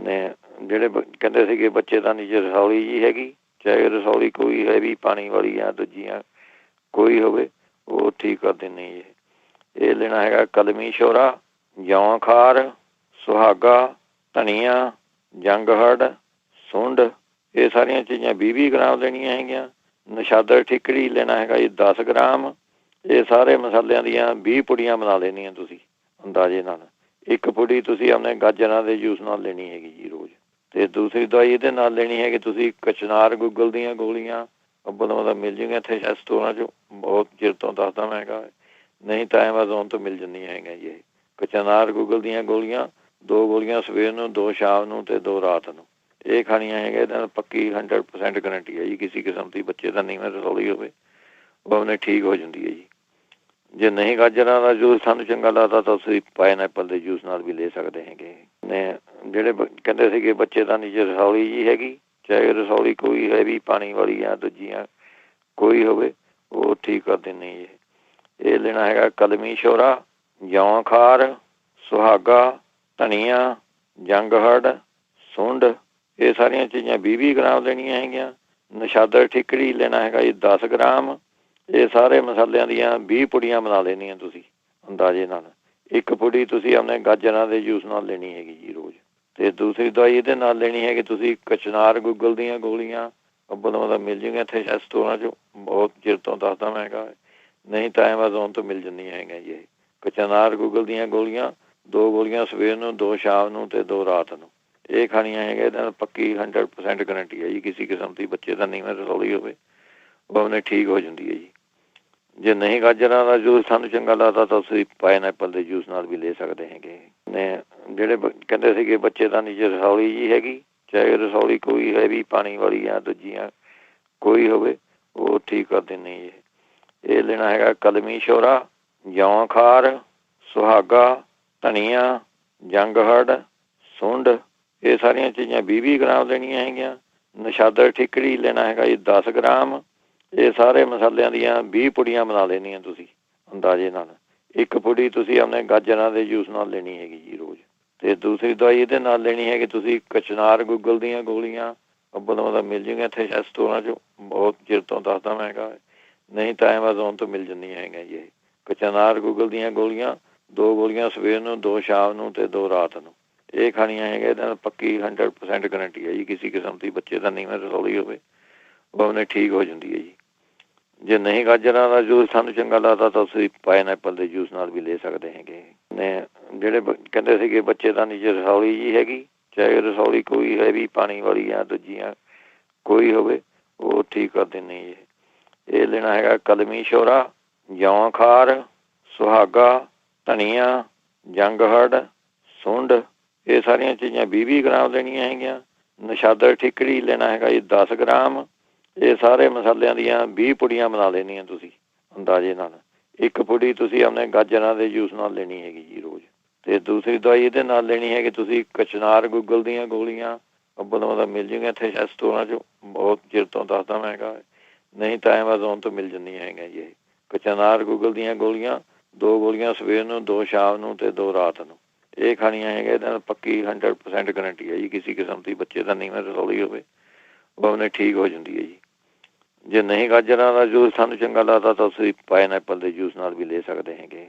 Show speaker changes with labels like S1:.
S1: ਨੇ ਜਿਹੜੇ ਕਹਿੰਦੇ ਸੀਗੇ ਬੱਚੇਦਾਨੀ 'ਚ ਰਸੌਲੀ ਜੀ ਹੈਗੀ, ਚਾਹੇ ਰਸੌਲੀ ਕੋਈ ਹੈਵੀ ਪਾਣੀ ਵਾਲੀ ਜਾਂ ਦੂਜੀਆਂ ਕੋਈ ਹੋਵੇ, ਉਹ ਠੀਕ ਕਰ ਦਿੰਦੇ ਜੀ। ਇਹ ਲੈਣਾ ਹੈਗਾ ਕਲਮੀ ਸ਼ੋਰਾ, ਜੌਂ ਖਾਰ, ਸੁਹਾਗਾ, ਧਨੀਆ, ਜੰਗਹੜ, ਸੁੰਡ, ਇਹ ਸਾਰੀਆਂ ਚੀਜ਼ਾਂ 20-20 ਗ੍ਰਾਮ ਲੈਣੀਆਂ ਹੈਗੀਆਂ। ਨਸ਼ਾਦਰ ਠਿਕੜੀ ਲੈਣਾ ਹੈਗਾ ਜੀ 10 ਗ੍ਰਾਮ। ਇਹ ਸਾਰੇ ਮਸਾਲਿਆਂ ਦੀਆਂ 20 ਪੁੜੀਆਂ ਬਣਾ ਲੈਣੀਆਂ ਤੁਸੀਂ ਅੰਦਾਜ਼ੇ ਨਾਲ। ਇੱਕ ਪੁੜੀ ਤੁਸੀਂ ਆਪਣੇ ਗਾਜਰਾਂ ਦੇ ਜੂਸ ਨਾਲ ਲੈਣੀ ਹੈਗੀ ਜੀ ਰੋਜ਼। ਅਤੇ ਦੂਸਰੀ ਦਵਾਈ ਇਹਦੇ ਨਾਲ ਲੈਣੀ ਹੈਗੀ ਤੁਸੀਂ ਕਚਨਾਰ ਗੁੱਗਲ ਦੀਆਂ ਗੋਲੀਆਂ ਅੱਬਲ ਮਿਲ ਜਾਊਗੀਆਂ ਇੱਥੇ ਸਟੋਰਾਂ 'ਚ, ਬਹੁਤ ਚਿਰ ਤੋਂ ਦੱਸਦਾ ਮੈਂ ਹੈਗਾ, ਨਹੀਂ ਤਾਂ ਐਮਾਜ਼ੋਨ ਤੋਂ ਮਿਲ ਜਾਂਦੀਆਂ ਹੈਗੀਆਂ ਜੀ। ਇਹ ਕਚਨਾਰ ਗੁੱਗਲ ਦੀਆਂ ਗੋਲੀਆਂ 2 ਗੋਲੀਆਂ ਸਵੇਰ ਨੂੰ, 2 ਸ਼ਾਮ ਨੂੰ ਅਤੇ 2 ਰਾਤ ਨੂੰ, ਇਹ ਖਾਣੀਆਂ ਹੈਗੀਆਂ। ਇਹਦੇ ਨਾਲ ਪੱਕੀ 100% ਗਰੰਟੀ ਹੈ ਜੀ। ਕਿਸੇ ਕਿਸਮ ਦੀ ਬੱਚੇ ਦਾ ਨੀਵੇਂ ਰਸੌਲੀ ਹੋਵੇ ਉਹ ਆਪਣੇ ਠੀਕ ਹੋ ਜਾਂਦੀ ਹੈ ਜੀ। ਜੇ ਨਹੀਂ ਗਾਜਰਾਂ ਦਾ ਜੂਸ ਸਾਨੂੰ ਚੰਗਾ ਲੱਗਦਾ ਤਾਂ ਤੁਸੀਂ ਪਾਈਨਐਪਲ ਦੇ ਜੂਸ ਨਾਲ ਵੀ ਲੈ ਸਕਦੇ ਹੈਗੇ ਨੇ। ਜਿਹੜੇ ਕਹਿੰਦੇ ਸੀਗੇ ਬੱਚੇਦਾਨੀ 'ਚ ਰਸੌਲੀ ਜੀ ਹੈਗੀ, ਚਾਹੇ ਰਸੌਲੀ ਕੋਈ ਹੈਵੀ ਪਾਣੀ ਵਾਲੀ ਜਾਂ ਦੂਜੀਆਂ ਕੋਈ ਹੋਵੇ, ਉਹ ਠੀਕ ਕਰ ਦਿੰਦੇ ਜੀ। ਇਹ ਲੈਣਾ ਹੈਗਾ ਕਲਮੀ ਸ਼ੋਰਾ, ਜੌਂ ਖਾਰ, ਸੁਹਾਗਾ, ਧਨੀਆ, ਜੰਗਹੜ, ਸੁੰਡ, ਇਹ ਸਾਰੀਆਂ ਚੀਜ਼ਾਂ 20-20 ਗ੍ਰਾਮ ਲੈਣੀਆਂ ਹੈਗੀਆਂ। ਨਸ਼ਾਦਰ ਠਿਕੜੀ ਲੈਣਾ ਹੈਗਾ ਜੀ 10 ਗ੍ਰਾਮ। ਇਹ ਸਾਰੇ ਮਸਾਲਿਆਂ ਦੀਆਂ 20 ਪੁੜੀਆਂ ਬਣਾ ਲੈਣੀਆਂ ਤੁਸੀਂ ਅੰਦਾਜ਼ੇ ਨਾਲ। ਇੱਕ ਪੁੜੀ ਤੁਸੀਂ ਆਪਣੇ ਗਾਜਰਾਂ ਦੇ ਜੂਸ ਨਾਲ ਲੈਣੀ ਹੈਗੀ ਜੀ ਰੋਜ਼। ਅਤੇ ਦੂਸਰੀ ਦਵਾਈ ਇਹਦੇ ਨਾਲ ਲੈਣੀ ਹੈਗੀ ਤੁਸੀਂ ਕਚਨਾਰ ਗੁੱਗਲ ਦੀਆਂ ਗੋਲੀਆਂ ਅੱਬਲ ਮਿਲ ਜਾਊਗੀਆਂ ਇੱਥੇ ਸਟੋਰਾਂ 'ਚ, ਬਹੁਤ ਚਿਰ ਤੋਂ ਦੱਸਦਾ ਮੈਂ ਹੈਗਾ, ਨਹੀਂ ਤਾਂ ਐਮਾਜ਼ੋਨ ਤੋਂ ਮਿਲ ਜਾਂਦੀਆਂ ਹੈਗੀਆਂ ਜੀ। ਇਹ ਕਚਨਾਰ ਗੁੱਗਲ ਦੀਆਂ ਗੋਲੀਆਂ 2 ਗੋਲੀਆਂ ਸਵੇਰ ਨੂੰ, 2 ਸ਼ਾਮ ਨੂੰ ਅਤੇ 2 ਰਾਤ ਨੂੰ, ਇਹ ਖਾਣੀਆਂ ਹੈਗੀਆਂ। ਇਹਦੇ ਨਾਲ ਪੱਕੀ 100% ਗਰੰਟੀ ਹੈ ਜੀ। ਕਿਸੇ ਕਿਸਮ ਦੀ ਬੱਚੇ ਦਾ ਨੀਵੇਂ ਰਸੌਲੀ ਹੋਵੇ ਉਹ ਆਪਣੇ ਠੀਕ ਹੋ ਜਾਂਦੀ ਹੈ ਜੀ। ਜੇ ਨਹੀਂ ਗਾਜਰਾਂ ਦਾ ਜੂਸ ਸਾਨੂੰ ਚੰਗਾ ਲੱਗਦਾ ਤਾਂ ਤੁਸੀਂ ਪਾਈਨਐਪਲ ਦੇ ਜੂਸ ਨਾਲ ਵੀ ਲੈ ਸਕਦੇ ਹੈਗੇ ਨੇ। ਜਿਹੜੇ ਕਹਿੰਦੇ ਸੀਗੇ ਬੱਚੇਦਾਨੀ 'ਚ ਰਸੌਲੀ ਜੀ ਹੈਗੀ, ਚਾਹੇ ਰਸੌਲੀ ਕੋਈ ਹੈਵੀ ਪਾਣੀ ਵਾਲੀ ਜਾਂ ਦੂਜੀਆਂ ਕੋਈ ਹੋਵੇ, ਉਹ ਠੀਕ ਕਰ ਦਿੰਦੇ ਜੀ। ਇਹ ਲੈਣਾ ਹੈਗਾ ਕਲਮੀ ਸ਼ੋਰਾ, ਜੌਂ ਖਾਰ, ਸੁਹਾਗਾ, ਧਨੀਆ, ਜੰਗਹੜ, ਸੁੰਡ, ਇਹ ਸਾਰੀਆਂ ਚੀਜ਼ਾਂ 20-20 ਗ੍ਰਾਮ ਲੈਣੀਆਂ ਹੈਗੀਆਂ। ਨਸ਼ਾਦਰ ਠਿਕੜੀ ਲੈਣਾ ਹੈਗਾ ਜੀ 10 ਗ੍ਰਾਮ। ਇਹ ਸਾਰੇ ਮਸਾਲਿਆਂ ਦੀਆਂ 20 ਪੁੜੀਆਂ ਬਣਾ ਲੈਣੀਆਂ ਤੁਸੀਂ ਅੰਦਾਜ਼ੇ ਨਾਲ। ਇੱਕ ਪੁੜੀ ਤੁਸੀਂ ਆਪਣੇ ਗਾਜਰਾਂ ਦੇ ਜੂਸ ਨਾਲ ਲੈਣੀ ਹੈਗੀ ਜੀ ਰੋਜ਼। ਅਤੇ ਦੂਸਰੀ ਦਵਾਈ ਇਹਦੇ ਨਾਲ ਲੈਣੀ ਹੈਗੀ ਤੁਸੀਂ ਕਚਨਾਰ ਗੁੱਗਲ ਦੀਆਂ ਗੋਲੀਆਂ ਅੱਬਲ ਮਿਲ ਜਾਊਗੀਆਂ ਇੱਥੇ ਸਟੋਰਾਂ 'ਚ, ਬਹੁਤ ਚਿਰ ਤੋਂ ਦੱਸਦਾ ਮੈਂ ਹੈਗਾ, ਨਹੀਂ ਤਾਂ ਐਮਾਜ਼ੋਨ ਤੋਂ ਮਿਲ ਜਾਂਦੀਆਂ ਹੈਗੀਆਂ ਜੀ। ਇਹ ਕਚਨਾਰ ਗੁੱਗਲ ਦੀਆਂ ਗੋਲੀਆਂ 2 ਗੋਲੀਆਂ ਸਵੇਰ ਨੂੰ, 2 ਸ਼ਾਮ ਨੂੰ ਅਤੇ 2 ਰਾਤ ਨੂੰ, ਇਹ ਖਾਣੀਆਂ ਹੈਗੀਆਂ। ਇਹਦੇ ਨਾਲ ਪੱਕੀ 100% ਗਰੰਟੀ ਹੈ ਜੀ। ਕਿਸੇ ਕਿਸਮ ਦੀ ਬੱਚੇ ਦਾ ਨੀਵੇਂ ਰਸੌਲੀ ਹੋਵੇ ਉਹ ਆਪਣੇ ਠੀਕ ਹੋ ਜਾਂਦੀ ਹੈ ਜੀ। ਜੇ ਨਹੀਂ ਗਾਜਰਾਂ ਦਾ ਜੂਸ ਸਾਨੂੰ ਚੰਗਾ ਲੱਗਦਾ ਤਾਂ ਤੁਸੀਂ ਪਾਈਨਐਪਲ ਦੇ ਜੂਸ ਨਾਲ ਵੀ ਲੈ ਸਕਦੇ ਹੈਗੇ ਨੇ। ਜਿਹੜੇ ਕਹਿੰਦੇ ਸੀਗੇ ਬੱਚੇਦਾਨੀ 'ਚ ਰਸੌਲੀ ਜੀ ਹੈਗੀ, ਚਾਹੇ ਰਸੌਲੀ ਕੋਈ ਹੈਵੀ ਪਾਣੀ ਵਾਲੀ ਜਾਂ ਦੂਜੀਆਂ ਕੋਈ ਹੋਵੇ, ਉਹ ਠੀਕ ਕਰ ਦਿੰਦੇ ਜੀ। ਇਹ ਲੈਣਾ ਹੈਗਾ ਕਲਮੀ ਸ਼ੋਰਾ, ਜੌਂ ਖਾਰ, ਸੁਹਾਗਾ, ਧਨੀਆ, ਜੰਗਹੜ, ਸੁੰਡ, ਇਹ ਸਾਰੀਆਂ ਚੀਜ਼ਾਂ 20-20 ਗ੍ਰਾਮ ਲੈਣੀਆਂ ਹੈਗੀਆਂ। ਨਸ਼ਾਦਰ ਠਿਕੜੀ ਲੈਣਾ ਹੈਗਾ ਜੀ 10 ਗ੍ਰਾਮ। ਇਹ ਸਾਰੇ ਮਸਾਲਿਆਂ ਦੀਆਂ 20 ਪੁੜੀਆਂ ਬਣਾ ਲੈਣੀਆਂ ਤੁਸੀਂ ਅੰਦਾਜ਼ੇ ਨਾਲ। ਇੱਕ ਪੁੜੀ ਤੁਸੀਂ ਆਪਣੇ ਗਾਜਰਾਂ ਦੇ ਜੂਸ ਨਾਲ ਲੈਣੀ ਹੈਗੀ ਜੀ ਰੋਜ਼। ਅਤੇ ਦੂਸਰੀ ਦਵਾਈ ਇਹਦੇ ਨਾਲ ਲੈਣੀ ਹੈਗੀ ਤੁਸੀਂ ਕਚਨਾਰ ਗੁੱਗਲ ਦੀਆਂ ਗੋਲੀਆਂ ਅੱਬਲ ਮਿਲ ਜਾਊਗੀਆਂ ਇੱਥੇ ਸਟੋਰਾਂ 'ਚ, ਬਹੁਤ ਚਿਰ ਤੋਂ ਦੱਸਦਾ ਮੈਂ ਹੈਗਾ, ਨਹੀਂ ਤਾਂ ਐਮਾਜ਼ੋਨ ਤੋਂ ਮਿਲ ਜਾਂਦੀਆਂ ਹੈਗੀਆਂ ਜੀ। ਇਹ ਕਚਨਾਰ ਗੁੱਗਲ ਦੀਆਂ ਗੋਲੀਆਂ 2 ਗੋਲੀਆਂ ਸਵੇਰ ਨੂੰ, 2 ਸ਼ਾਮ ਨੂੰ ਅਤੇ 2 ਰਾਤ ਨੂੰ, ਇਹ ਖਾਣੀਆਂ ਹੈਗੀਆਂ। ਇਹਦੇ ਨਾਲ ਪੱਕੀ 100% ਗਰੰਟੀ ਹੈ ਜੀ। ਕਿਸੇ ਕਿਸਮ ਦੀ ਬੱਚੇ ਦਾ ਨੀਵੇਂ ਰਸੌਲੀ ਹੋਵੇ ਉਹ ਆਪਣੇ ਠੀਕ ਹੋ ਜਾਂਦੀ ਹੈ ਜੀ। ਜੇ ਨਹੀਂ ਗਾਜਰਾਂ ਦਾ ਜੂਸ ਸਾਨੂੰ ਚੰਗਾ ਲੱਗਦਾ ਤਾਂ ਤੁਸੀਂ ਪਾਈਨਐਪਲ ਦੇ ਜੂਸ ਨਾਲ ਵੀ ਲੈ ਸਕਦੇ ਹੈਗੇ